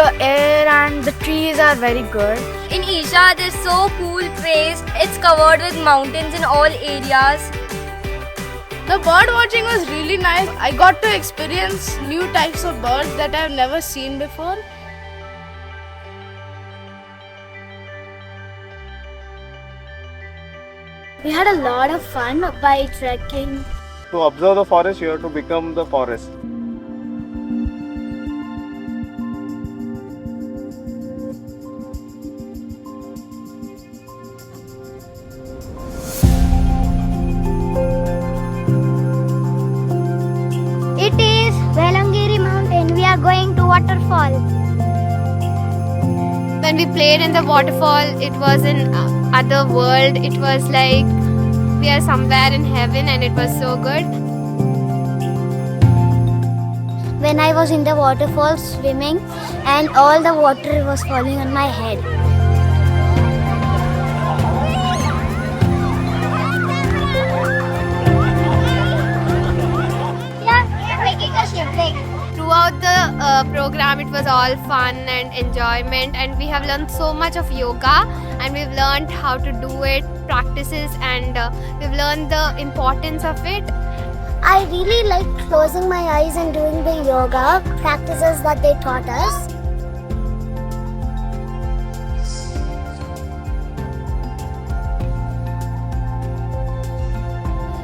The air and the trees are very good. In Isha, there's so cool place. It's covered with mountains in all areas. The bird watching was really nice. I got to experience new types of birds that I've never seen before. We had a lot of fun by trekking. To observe the forest, you have to become the forest. It is Velangiri mountain. We are going to Waterfall. When we played in the waterfall, it was an other world. It was like we are somewhere in heaven, and it was so good. When I was in the waterfall swimming and all the water was falling on my head. Yeah, making a shipwreck. Throughout the program, it was all fun and enjoyment, and we have learned so much of yoga, and we've learned how to do it, practices, and we've learned the importance of it. I really like closing my eyes and doing the yoga practices that they taught us.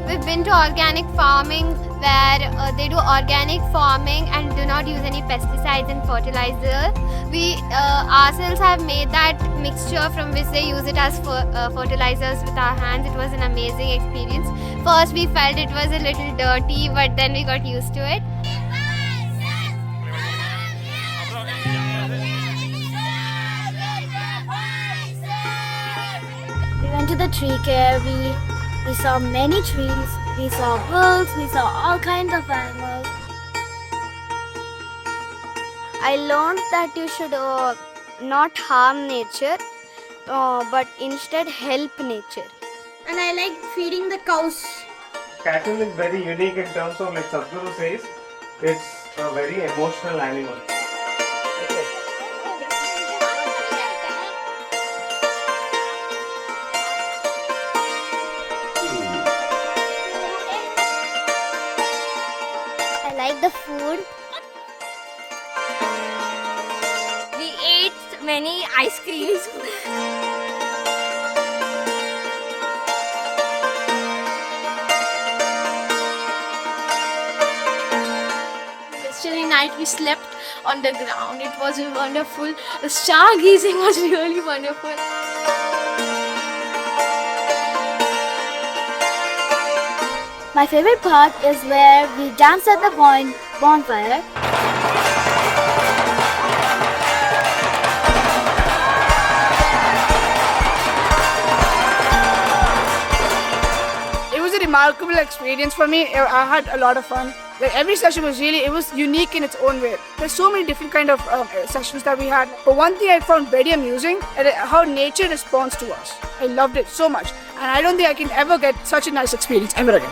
We've been to organic farming where they do organic farming and do not use any pesticides and fertilizer. We ourselves have made that mixture from which they use it as fertilizers with our hands. It was an amazing experience. First we felt it was a little dirty, but then we got used to it. We went to the tree care. We saw many trees. We saw birds. We saw all kinds of animals. I learned that you should not harm nature, but instead help nature. And I like feeding the cows. Cattle is very unique in terms of, like Sadhguru says, it's a very emotional animal. I like the food. We ate many ice creams. Yesterday night we slept on the ground. It was wonderful. The stargazing was really wonderful. My favorite part is where we dance at the bonfire. It was a remarkable experience for me. I had a lot of fun. Like every session was unique in its own way. There's so many different kind of sessions that we had. But one thing I found very amusing is how nature responds to us. I loved it so much, and I don't think I can ever get such a nice experience ever again.